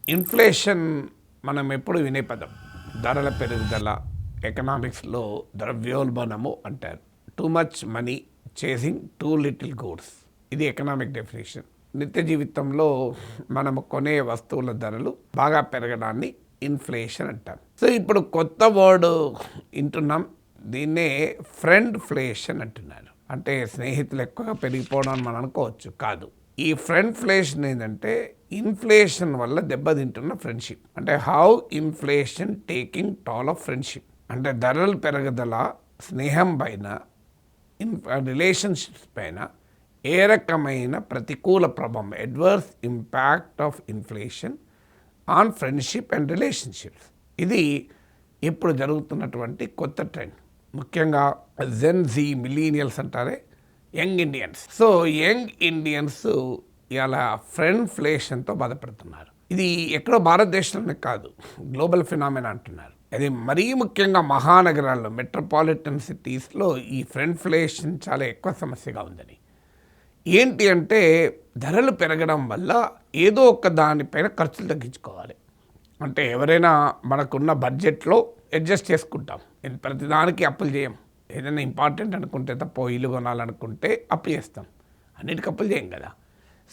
Inflation మనం ఎప్పుడు వినే పదం. ధరల పెరుగుదల, ఎకనామిక్స్లో ద్రవ్యోల్బణము అంటారు. Too much money chasing two little goods, ఇది ఎకనామిక్ డెఫినేషన్. నిత్య జీవితంలో మనము కొనే వస్తువుల ధరలు బాగా పెరగడాన్ని ఇన్ఫ్లేషన్ అంటారు. సో ఇప్పుడు కొత్త వర్డ్ వింటున్నాం, దీన్నే ఫ్రెండ్ ఫ్లేషన్ అంటున్నారు. అంటే స్నేహితులు ఎక్కువగా పెరిగిపోవడం అని మనం అనుకోవచ్చు, కాదు. ఈ ఫ్రెండ్ ఫ్లేషన్ ఏంటంటే ఇన్ఫ్లేషన్ వల్ల దెబ్బతింటున్న ఫ్రెండ్షిప్. అంటే how inflation taking tall of friendship. అంటే ధరలు పెరగదల స్నేహం పైన, రిలేషన్షిప్స్ పైన ఏ రకమైన ప్రతికూల ప్రభావం, adverse impact of inflation on friendship and relationships. ఇది ఇప్పుడు జరుగుతున్నటువంటి కొత్త ట్రెండ్. ముఖ్యంగా జెన్ జీ మిలీనియల్స్ అంటారే, young Indians. So young Indians ఇలా ఫ్రెండ్ ఫ్లేషన్తో బాధపడుతున్నారు. ఇది ఎక్కడో భారతదేశంలోనే కాదు, గ్లోబల్ ఫినామినా అంటున్నారు. అది మరీ ముఖ్యంగా మహానగరాల్లో, మెట్రోపాలిటన్ సిటీస్లో ఈ ఫ్రెండ్ ఫ్లేషన్ చాలా ఎక్కువ సమస్యగా ఉందని. ఏంటి అంటే ధరలు పెరగడం వల్ల ఏదో ఒక దానిపైన ఖర్చులు తగ్గించుకోవాలి. అంటే ఎవరైనా మనకున్న బడ్జెట్లో అడ్జస్ట్ చేసుకుంటాం, ప్రతిదానికి అప్పులు చేయం. ఏదైనా ఇంపార్టెంట్ అనుకుంటే తప్ప, ఇల్లు కొనాలనుకుంటే అప్పు చేస్తాం, అన్నిటికీ అప్పులు చేయం కదా.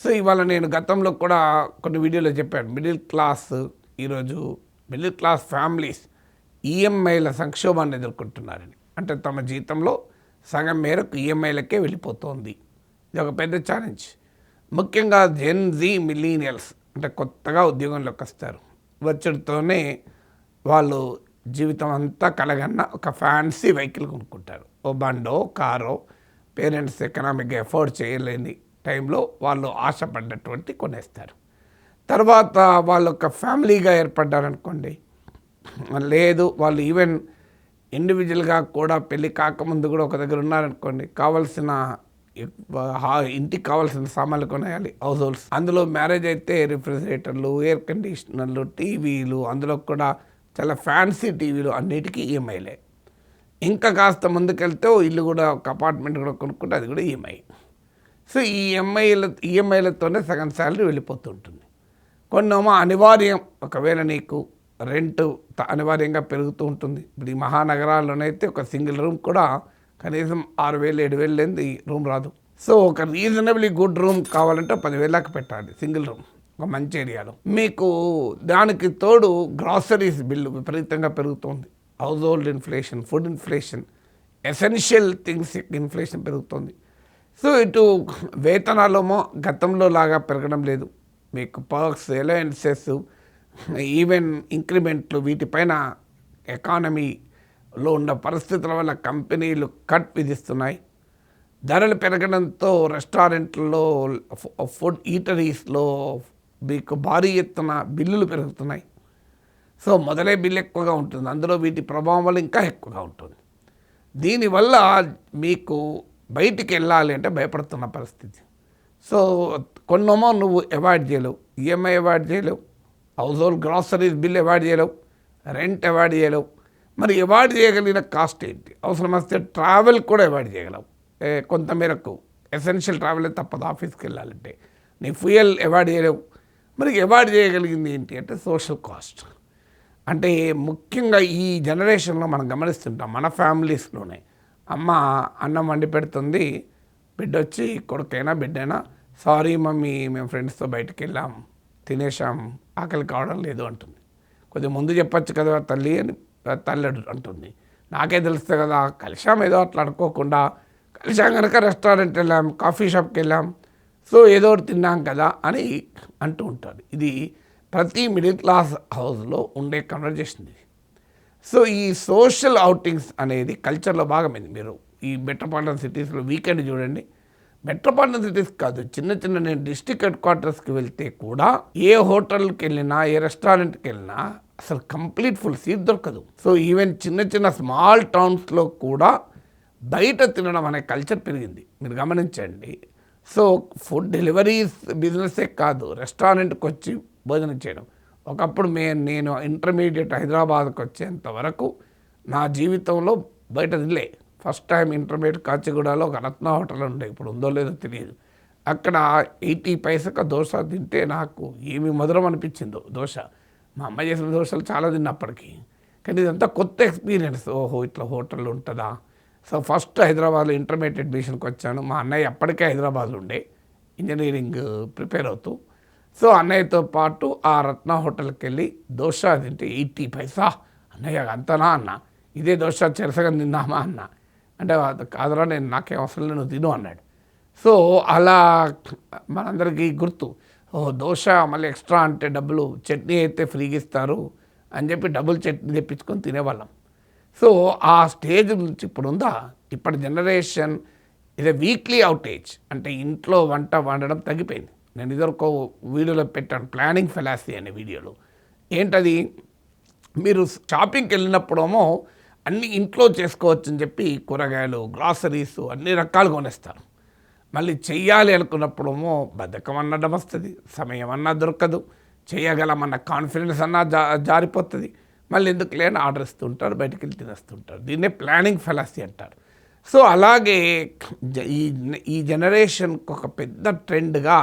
సో ఇవాళ నేను గతంలో కూడా కొన్ని వీడియోలో చెప్పాను, మిడిల్ క్లాస్ ఈరోజు మిడిల్ క్లాస్ ఫ్యామిలీస్ ఈఎంఐల సంక్షోభాన్ని ఎదుర్కొంటున్నారని. అంటే తమ జీతంలో సగం మేరకు ఈఎంఐలకే వెళ్ళిపోతుంది. ఇది ఒక పెద్ద ఛాలెంజ్. ముఖ్యంగా జెన్ జీ మిలీనియల్స్ అంటే కొత్తగా ఉద్యోగంలోకి వస్తారు. వచ్చడితోనే వాళ్ళు జీవితం అంతా కలగన్న ఒక ఫ్యాన్సీ వెహికల్ కొనుక్కుంటారు. ఓ బండో కారో పేరెంట్స్ ఎకనామిక్గా ఎఫోర్డ్ చేయలేని టైంలో వాళ్ళు ఆశపడ్డటువంటి కొనేస్తారు. తర్వాత వాళ్ళు ఒక ఫ్యామిలీగా ఏర్పడ్డారనుకోండి, లేదు వాళ్ళు ఈవెన్ ఇండివిజువల్గా కూడా పెళ్ళి కాకముందు కూడా ఒక దగ్గర ఉన్నారనుకోండి, కావాల్సిన ఇంటికి కావాల్సిన సామాన్లు కొనేయాలి, హౌస్ హోల్డ్స్. అందులో మ్యారేజ్ అయితే రిఫ్రిజిరేటర్లు, ఎయిర్ కండిషనర్లు, టీవీలు, అందులో కూడా చాలా ఫ్యాన్సీ టీవీలు, అన్నిటికీ ఈఎంఐలే. ఇంకా కాస్త ముందుకెళ్తే ఇల్లు కూడా, ఒక అపార్ట్మెంట్ కూడా కొనుక్కుంటే అది కూడా ఈఎంఐ. సో ఈ ఈఎంఐలతోనే సగం శాలరీ వెళ్ళిపోతుంటుంది. కొన్నేమో అనివార్యం, ఒకవేళ నీకు రెంట్ అనివార్యంగా పెరుగుతూ ఉంటుంది. ఇప్పుడు ఈ మహానగరాల్లోనైతే ఒక సింగిల్ రూమ్ కూడా కనీసం 6,000 7,000 లేనిది రూమ్ రాదు. సో ఒక రీజనబుల్లీ గుడ్ రూమ్ కావాలంటే 10,000 దాకా పెట్టాలి సింగిల్ రూమ్, ఒక మంచి ఏరియాలో. మీకు దానికి తోడు గ్రాసరీస్ బిల్లు విపరీతంగా పెరుగుతుంది. House hold inflation, food inflation, essential things inflation పెరుగుతుంది. సో ఇటు వేతనాలేమో గతంలో లాగా పెరగడం లేదు. మీకు పర్క్స్, అలవెన్సెస్, ఈవెన్ ఇంక్రిమెంట్లు, వీటిపైన ఎకానమీలో ఉన్న పరిస్థితుల వల్ల కంపెనీలు కట్ విధిస్తున్నాయి. ధరలు పెరగడంతో రెస్టారెంట్లలో, ఫుడ్ ఈటరీస్లో మీకు భారీ ఎత్తున బిల్లులు పెరుగుతున్నాయి. సో మొదలై బిల్లు ఎక్కువగా ఉంటుంది, అందులో వీటి ప్రభావం వల్ల ఇంకా ఎక్కువగా ఉంటుంది. దీనివల్ల మీకు బయటికి వెళ్ళాలి అంటే భయపడుతున్న పరిస్థితి. సో కొన్నేమో నువ్వు అవాయిడ్ చేయలేవు, ఈఎంఐ అవాయిడ్ చేయలేవు, house hold groceries bill avoid చేయలేవు, రెంట్ అవాయిడ్ చేయలేవు. మరి అవాయిడ్ చేయగలిగిన కాస్ట్ ఏంటి? అవసరం వస్తే ట్రావెల్ కూడా అవాయిడ్ చేయగలవు కొంతమేరకు. ఎసెన్షియల్ ట్రావెల్ తప్పదు ఆఫీస్కి వెళ్ళాలంటే. నీ ఫ్యూయల్ అవాయిడ్ చేయలేవు. మరి అవాయిడ్ చేయగలిగింది ఏంటి అంటే సోషల్ కాస్ట్. అంటే ముఖ్యంగా ఈ జనరేషన్లో మనం గమనిస్తుంటాం, మన ఫ్యామిలీస్లోనే అమ్మ అన్నం వండి పెడుతుంది, బిడ్డ వచ్చి కొడుకైనా బిడ్డైనా, సారీ మమ్మీ మేము ఫ్రెండ్స్తో బయటకు వెళ్ళాం, తినేసాం, ఆకలి కావడం లేదు అంటుంది. కొద్దిగా ముందు చెప్పచ్చు కదా తల్లి అని తల్లి అంటుంది. నాకే తెలుస్తుంది కదా, కలిసాం ఏదో అట్లా అనుకోకుండా, కలిసాం కనుక రెస్టారెంట్ వెళ్ళాం, కాఫీ షాప్కి వెళ్ళాం, సో ఏదో ఒకటి తిన్నాం కదా అని అంటూ ఉంటారు. ఇది ప్రతి మిడిల్ క్లాస్ హౌస్లో ఉండే కన్వర్జేషన్ ఇది. సో ఈ సోషల్ అవుటింగ్స్ అనేది కల్చర్లో భాగమైంది. మీరు ఈ మెట్రోపాలిటన్ సిటీస్లో వీకెండ్ చూడండి, మెట్రోపాలిటన్ సిటీస్ కాదు, చిన్న చిన్న నేను డిస్ట్రిక్ట్ హెడ్ క్వార్టర్స్కి వెళ్తే కూడా ఏ హోటల్కి వెళ్ళినా, ఏ రెస్టారెంట్కి వెళ్ళినా అసలు కంప్లీట్ ఫుల్ సీట్ దొరకదు. సో ఈవెన్ చిన్న చిన్న స్మాల్ టౌన్స్లో కూడా బయట తినడం అనే కల్చర్ పెరిగింది, మీరు గమనించండి. సో ఫుడ్ డెలివరీస్ బిజినెస్సే కాదు, రెస్టారెంట్కి వచ్చి భోజనం చేయడం. ఒకప్పుడు నేను ఇంటర్మీడియట్ హైదరాబాద్కి వచ్చేంత వరకు నా జీవితంలో బయట తినలే. ఫస్ట్ టైం ఇంటర్మీడియట్ కాచిగూడలో ఒక రత్న హోటల్ ఉండే, ఇప్పుడు ఉందో లేదో తెలియదు. అక్కడ 80 పైసకు దోశ తింటే నాకు ఏమి మధురం అనిపించిందో దోశ. మా అమ్మ చేసిన దోశలు చాలా తిన్నప్పటికీ, కానీ ఇదంతా కొత్త ఎక్స్పీరియన్స్. ఓహో, ఇట్లా హోటల్ ఉంటుందా. సో ఫస్ట్ హైదరాబాద్లో ఇంటర్మీడియట్ అడ్మిషన్కి వచ్చాను. మా అన్నయ్య అప్పటికే హైదరాబాద్లో ఉండే ఇంజనీరింగ్ ప్రిపేర్ అవుతూ. సో అన్నయ్యతో పాటు ఆ రత్న హోటల్కి వెళ్ళి దోశ తింటే 80 పైసా. అన్నయ్య అంతనా అన్న, ఇదే దోశ చెరసగా తిన్నామా అన్న. అంటే కాదురా, నేను నాకేం అవసరం లేదు, నువ్వు తిను అన్నాడు. సో అలా మనందరికీ గుర్తు, దోశ మళ్ళీ ఎక్స్ట్రా అంటే డబ్బులు, చట్నీ అయితే ఫ్రీగా ఇస్తారు అని చెప్పి డబుల్ చట్నీ తెప్పించుకొని తినేవాళ్ళం. సో ఆ స్టేజ్ నుంచి ఇప్పుడు ఉందా, ఇప్పటి జనరేషన్ ఇది వీక్లీ అవుటేజ్, అంటే ఇంట్లో వంట వండడం తగ్గిపోయింది. నేను ఇదివరకు వీడియోలో పెట్టాను, ప్లానింగ్ ఫెలాసీ అనే వీడియోలో. ఏంటది, మీరు షాపింగ్కి వెళ్ళినప్పుడేమో అన్నీ ఇంట్లో చేసుకోవచ్చు అని చెప్పి కూరగాయలు, గ్రాసరీస్ అన్ని రకాలు కొనేస్తారు. మళ్ళీ చెయ్యాలి అనుకున్నప్పుడేమో బద్ధకం అన్నడం వస్తుంది, సమయం అన్నా దొరకదు, చేయగలమన్న కాన్ఫిడెన్స్ అన్నా జారిపోతుంది. మళ్ళీ ఎందుకు లేని ఆర్డర్ ఇస్తుంటారు, బయటికి వెళ్ళి తినేస్తుంటారు. దీన్నే ప్లానింగ్ ఫెలాసీ అంటారు. సో అలాగే ఈ జనరేషన్కి ఒక పెద్ద ట్రెండ్గా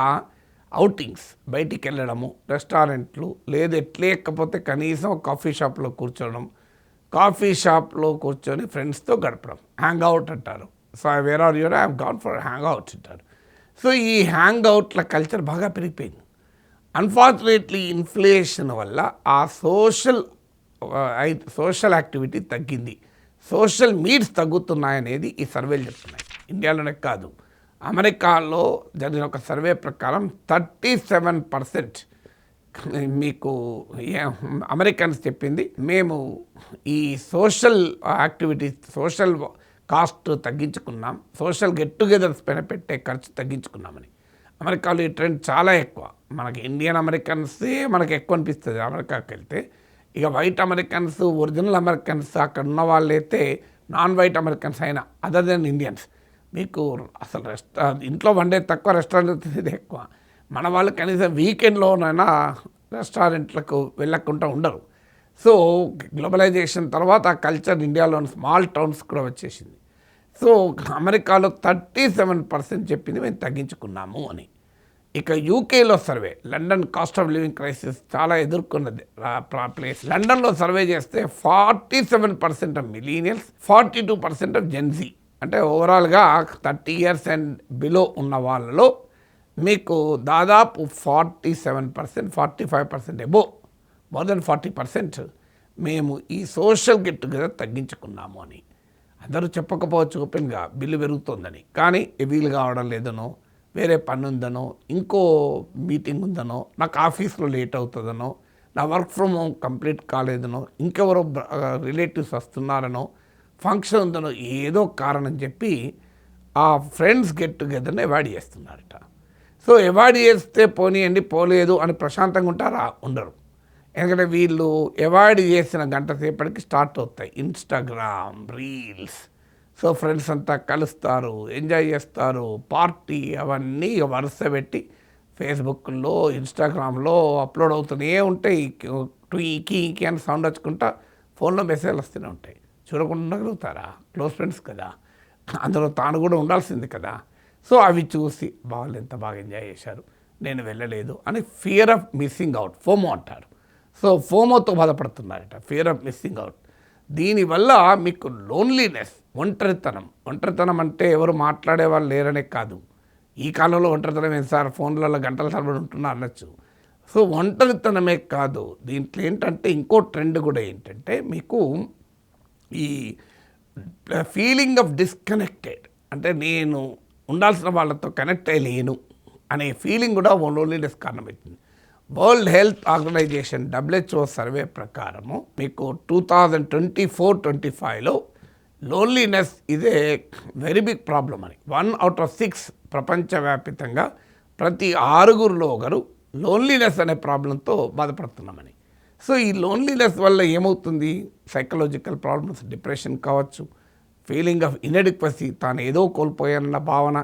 అవుటింగ్స్, బయటికి వెళ్ళడము, రెస్టారెంట్లు, లేదు ఎట్లేకపోతే కనీసం కాఫీ షాప్లో కూర్చోవడం, కాఫీ షాప్లో కూర్చొని ఫ్రెండ్స్తో గడపడం, హ్యాంగ్ అవుట్ అంటారు. So where are your, I have gone for hang outs అంటారు. సో ఈ హ్యాంగ్ అవుట్ల కల్చర్ బాగా పెరిగిపోయింది. అన్ఫార్చునేట్లీ ఇన్ఫ్లేషన్ వల్ల ఆ సోషల్ యాక్టివిటీ తగ్గింది, సోషల్ నీడ్స్ తగ్గుతున్నాయనేది ఈ సర్వేలు చెప్తున్నాయి. ఇండియాలోనే కాదు, అమెరికాలో జరిగిన ఒక సర్వే ప్రకారం 37% మీకు అమెరికన్స్ చెప్పింది, మేము ఈ సోషల్ యాక్టివిటీస్, సోషల్ కాస్ట్ తగ్గించుకున్నాం, సోషల్ గెట్ టుగెదర్స్ పైన పెట్టే ఖర్చు తగ్గించుకున్నామని. అమెరికాలో ఈ ట్రెండ్ చాలా ఎక్కువ. మనకి ఇండియన్ అమెరికన్సే మనకి ఎక్కువ అనిపిస్తుంది అమెరికాకి వెళ్తే. ఇక వైట్ అమెరికన్స్, ఒరిజినల్ అమెరికన్స్ అక్కడ ఉన్న వాళ్ళైతే, నాన్ వైట్ అమెరికన్స్ అయినా అదర్ దెన్ ఇండియన్స్, మీకు అసలు ఇంట్లో వండే తక్కువ, రెస్టారెంట్ తినేది ఎక్కువ. మన వాళ్ళు కనీసం వీకెండ్లోనైనా రెస్టారెంట్లకు వెళ్ళకుండా ఉండరు. సో గ్లోబలైజేషన్ తర్వాత ఆ కల్చర్ ఇండియాలోని స్మాల్ టౌన్స్ కూడా వచ్చేసింది. సో అమెరికాలో 37% చెప్పింది మేము తగ్గించుకున్నాము అని. ఇక యూకేలో survey, London cost of living crisis చాలా ఎదుర్కొన్నది ప్లేస్. లండన్లో సర్వే చేస్తే 47% ఆఫ్ మిలీనియల్స్, 42% ఆఫ్ జెన్జీ, అంటే ఓవరాల్గా 30 years అండ్ బిలో ఉన్న వాళ్ళలో మీకు దాదాపు 47%, 45% ఎబో, మోర్ దెన్ 40% మేము ఈ సోషల్ గెట్ టుగెదర్ తగ్గించుకున్నాము అని. అందరూ చెప్పకపోవచ్చు ఓపెన్గా, బిల్లు పెరుగుతుందని, కానీ వీలు కావడం లేదనో, వేరే పని ఉందనో, ఇంకో మీటింగ్ ఉందనో, నాకు ఆఫీస్లో లేట్ అవుతుందనో, నా వర్క్ ఫ్రమ్ హోమ్ కంప్లీట్ కాలేదనో, ఇంకెవరో రిలేటివ్స్ వస్తున్నారనో, ఫంక్షన్ ఉందనో, ఏదో కారణం చెప్పి ఆ ఫ్రెండ్స్ గెట్ టుగెదర్ని అవాయిడ్ చేస్తున్నారట. సో అవాయిడ్ చేస్తే పోనీయండి, పోలేదు అని ప్రశాంతంగా ఉంటారా? ఉండరు. ఎందుకంటే వీళ్ళు అవాయిడ్ చేసిన గంట సేపటికి స్టార్ట్ అవుతాయి ఇన్స్టాగ్రామ్ రీల్స్. సో ఫ్రెండ్స్ అంతా కలుస్తారు, ఎంజాయ్ చేస్తారు, పార్టీ, అవన్నీ వరుస పెట్టి ఫేస్బుక్లో, ఇన్స్టాగ్రామ్లో అప్లోడ్ అవుతూనే ఉంటాయి. ఇంకి అని సౌండ్ వచ్చుకుంటా ఫోన్లో మెసేజ్లు వస్తూనే ఉంటాయి. చూడకుండా ఉండగలుగుతారా? క్లోజ్ ఫ్రెండ్స్ కదా, అందులో తాను కూడా ఉండాల్సింది కదా. సో అవి చూసి వాళ్ళు ఎంత బాగా ఎంజాయ్ చేశారు, నేను వెళ్ళలేదు అని fear of missing out, FOMO అంటారు. సో ఫోమోతో బాధపడుతున్నారట, ఫియర్ ఆఫ్ మిస్సింగ్ అవుట్. దీనివల్ల మీకు లోన్లీనెస్, ఒంటరితనం అంటే ఎవరు మాట్లాడే వాళ్ళు లేరనే కాదు. ఈ కాలంలో ఒంటరితనం ఏం సార్, ఫోన్లలో గంటల తరబడి ఉంటున్నా అనొచ్చు. సో ఒంటరితనమే కాదు, దీంట్లో ఏంటంటే ఇంకో ట్రెండ్ కూడా ఏంటంటే, మీకు ఈ ఫీలింగ్ ఆఫ్ డిస్కనెక్టెడ్, అంటే నేను ఉండాల్సిన వాళ్ళతో కనెక్ట్ అయ్యలేను అనే ఫీలింగ్ కూడా లోన్లీనెస్ కారణమవుతుంది. World health organization WHO survey ప్రకారము మీకు 2024-25లో లోన్లీనెస్ ఇదే వెరీ బిగ్ ప్రాబ్లం అని. 1 out of 6 ప్రపంచవ్యాప్తంగా ప్రతి 6గురిలో ఒకరు లోన్లీనెస్ అనే ప్రాబ్లంతో బాధపడుతున్నామని. సో ఈ లోన్లీనెస్ వల్ల ఏమవుతుంది, సైకలాజికల్ ప్రాబ్లమ్స్, డిప్రెషన్ కావచ్చు, ఫీలింగ్ ఆఫ్ ఇన్ఎడిక్వసీ, తాను ఏదో కోల్పోయానన్న భావన,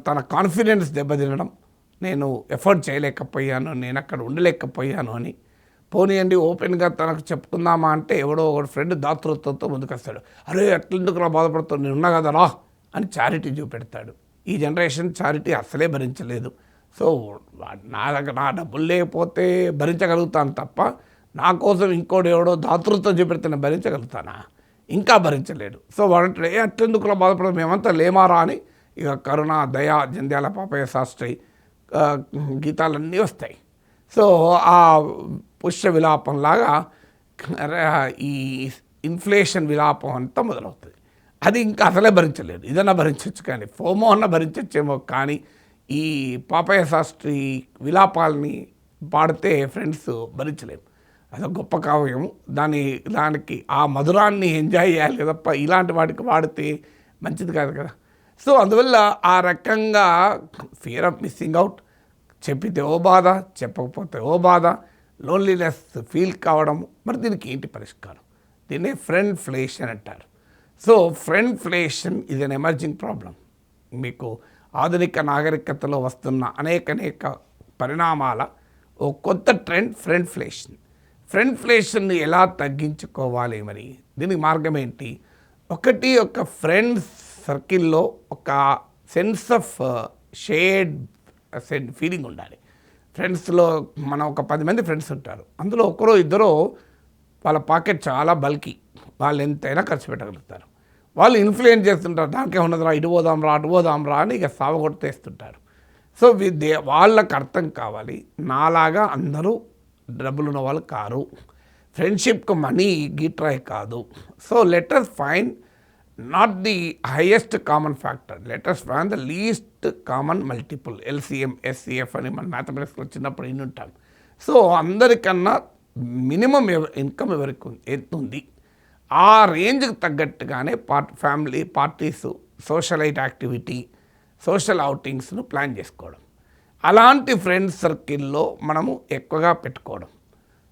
తన కాన్ఫిడెన్స్ దెబ్బతినడం, నేను ఎఫర్ట్ చేయలేకపోయాను, నేను అక్కడ ఉండలేకపోయాను అని. పోనీయండి ఓపెన్గా తనకు చెప్పుకుందామా అంటే ఎవడో ఒకటి ఫ్రెండ్ దాతృత్వంతో ముందుకు వస్తాడు, అరే అట్లెందుకు రా బాధపడుతావు, నేను ఉన్నా కదా రా అని చారిటీ చూపెడతాడు. ఈ జనరేషన్ చారిటీ అస్సలే భరించలేదు. సో నా దగ్గర నా డబ్బులు లేకపోతే భరించగలుగుతాను తప్ప నా కోసం ఇంకోటి ఎవడో దాతృత్వం చూపెడితే నేను భరించగలుగుతానా? ఇంకా భరించలేడు. సో వాడంటే అట్లెందుకులా బాధపడదు, మేమంతా లేమారా అని ఇక కరుణ, దయ, జంధ్యాల పాపయ్య శాస్త్రి గీతాలన్నీ వస్తాయి. సో ఆ పుష్య విలాపంలాగా ఈ ఇన్ఫ్లేషన్ విలాపం అంతా మొదలవుతుంది. అది ఇంకా అసలే భరించలేదు. ఇదన్నా భరించవచ్చు కానీ, ఫోమో అన్న భరించచ్చేమో కానీ ఈ పాపయ్య శాస్త్రి విలాపాలని పాడితే ఫ్రెండ్స్ భరించలేము. అదొక గొప్ప కావ్యం. దానికి ఆ మధురాన్ని ఎంజాయ్ చేయాలి తప్ప ఇలాంటి వాటికి వాడితే మంచిది కాదు కదా. సో అందువల్ల ఆ రకంగా ఫియర్ ఆఫ్ మిస్సింగ్ అవుట్, చెప్పితే ఓ బాధ, చెప్పకపోతే ఓ బాధ, లోన్లీనెస్ ఫీల్ కావడం. మరి దీనికి ఏంటి పరిష్కారం? దీన్ని ఫ్రెండ్ఫ్లేషన్ అంటారు. So friendflation is an emerging problem. మీకు ఆధునిక నాగరికతలో వస్తున్న అనేక పరిణామాల ఓ కొత్త ట్రెండ్ ఫ్రెండ్ఫ్లేషన్. ఫ్రెండ్ఫ్లేషన్ని ఎలా తగ్గించుకోవాలి? మరి దీనికి మార్గం ఏంటి? ఒక ఫ్రెండ్స్ సర్కిల్లో ఒక సెన్స్ ఆఫ్ షేర్డ్ ఫీలింగ్ ఉండాలి. ఫ్రెండ్స్లో మనం ఒక 10 మంది ఫ్రెండ్స్ ఉంటారు. అందులో ఒకరో ఇద్దరో వాళ్ళ పాకెట్ చాలా బల్కీ, వాళ్ళు ఎంతైనా ఖర్చు పెట్టగలుగుతారు. వాళ్ళు ఇన్ఫ్లుయెన్స్ చేస్తుంటారు, దానికే ఉన్నదిరా, ఇటు పోదాంరా, అటు పోదాంరా అని ఇక సావగొట్టేస్తుంటారు. సో వాళ్ళకు అర్థం కావాలి, నాలాగా అందరూ డబ్బులున్న వాళ్ళు కారు, ఫ్రెండ్షిప్కి మనీ గీట్రాయ్ కాదు. So let us find not the highest common factor, let us find the least common multiple, LCM, SCF అని మన మ్యాథమెటిక్స్లో చిన్నప్పుడు ఇన్ని ఉంటాం. సో అందరికన్నా మినిమం ఇన్కమ్ ఎవరికి ఎంత ఉంది, ఆ రేంజ్కి తగ్గట్టుగానే family parties, socialite activity, social అవుటింగ్స్ను ప్లాన్ చేసుకోవడం. అలాంటి ఫ్రెండ్స్ సర్కిల్లో మనము ఎక్కువగా పెట్టుకోవడం.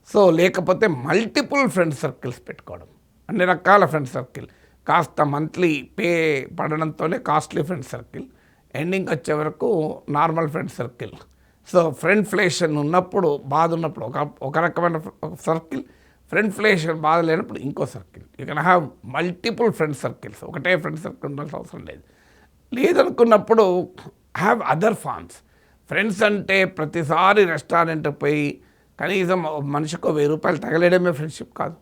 సో లేకపోతే మల్టిపుల్ ఫ్రెండ్స్ సర్కిల్స్ పెట్టుకోవడం, అన్ని రకాల ఫ్రెండ్స్ సర్కిల్. కాస్త మంత్లీ పే పడడంతోనే కాస్ట్లీ ఫ్రెండ్స్ సర్కిల్, ఎండింగ్ వచ్చే వరకు normal friends circle. So friendflation ఉన్నప్పుడు, బాధ ఉన్నప్పుడు ఒక రకమైన సర్కిల్, ఫ్రెండ్ఫ్లేషన్ బాధ లేనప్పుడు ఇంకో circle. You can have multiple friends circles. ఒకటే ఫ్రెండ్స్ సర్కిల్ ఉండాల్సిన అవసరం లేదనుకున్నప్పుడు హ్యావ్ అదర్ ఫార్మ్స్. ఫ్రెండ్స్ అంటే ప్రతిసారి రెస్టారెంట్కి పోయి కనీసం మనిషికి 1000 రూపాయలు తగలేయడమే ఫ్రెండ్షిప్ కాదు.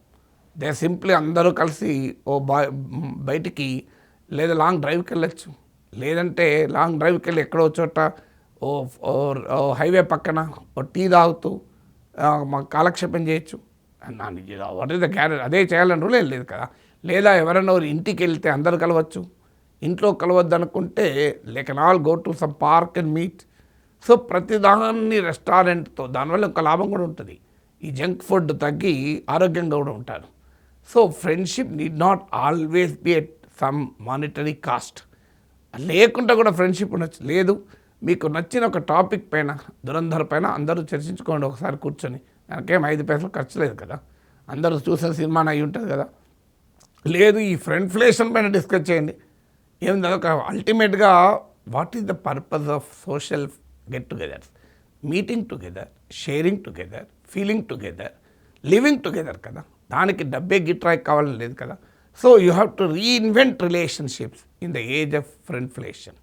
దే సింప్లీ అందరూ కలిసి బయటికి లేదా లాంగ్ డ్రైవ్కి వెళ్ళచ్చు, లేదంటే లాంగ్ డ్రైవ్కి వెళ్ళి ఎక్కడో చోట ఓ హైవే పక్కన ఓ టీ తాగుతూ మాకు కాలక్షేపం చేయొచ్చు. వాట్ ఈస్ ద క్యారెట్, అదే చేయాలని రూల్ ఏం లేదు కదా. లేదా ఎవరైనా ఇంటికి వెళ్తే అందరు కలవచ్చు, ఇంట్లో కలవద్దు అనుకుంటే they can all go to some park and meet. So ప్రతిదాన్ని రెస్టారెంట్తో, దానివల్ల ఒక లాభం కూడా ఉంటుంది. ఈ జంక్ ఫుడ్ తగ్గి ఆరోగ్యంగా కూడా ఉంటారు. So friendship need not always be at some monetary cost. లేకుండా కూడా ఫ్రెండ్షిప్ ఉండొచ్చు. లేదు, మీకు నచ్చిన ఒక టాపిక్ పైన, దురంధర్ పైన అందరూ చర్చించుకోండి ఒకసారి కూర్చొని. దానికేం 5 పైసలు ఖర్చు లేదు కదా, అందరూ చూసిన సినిమాని అయి ఉంటుంది కదా. లేదు, ఈ ఫ్రెండ్ఫ్లేషన్ పైన డిస్కస్ చేయండి. ఏమిటి అదొక అల్టిమేట్గా what is the purpose of social get togethers? Meeting together, sharing together, feeling together, living together కదా. దానికి డబ్బే గిట్రాక్ కావాలని లేదు కదా. So you have to reinvent relationships in the age of ఫ్రెండ్ఫ్లేషన్.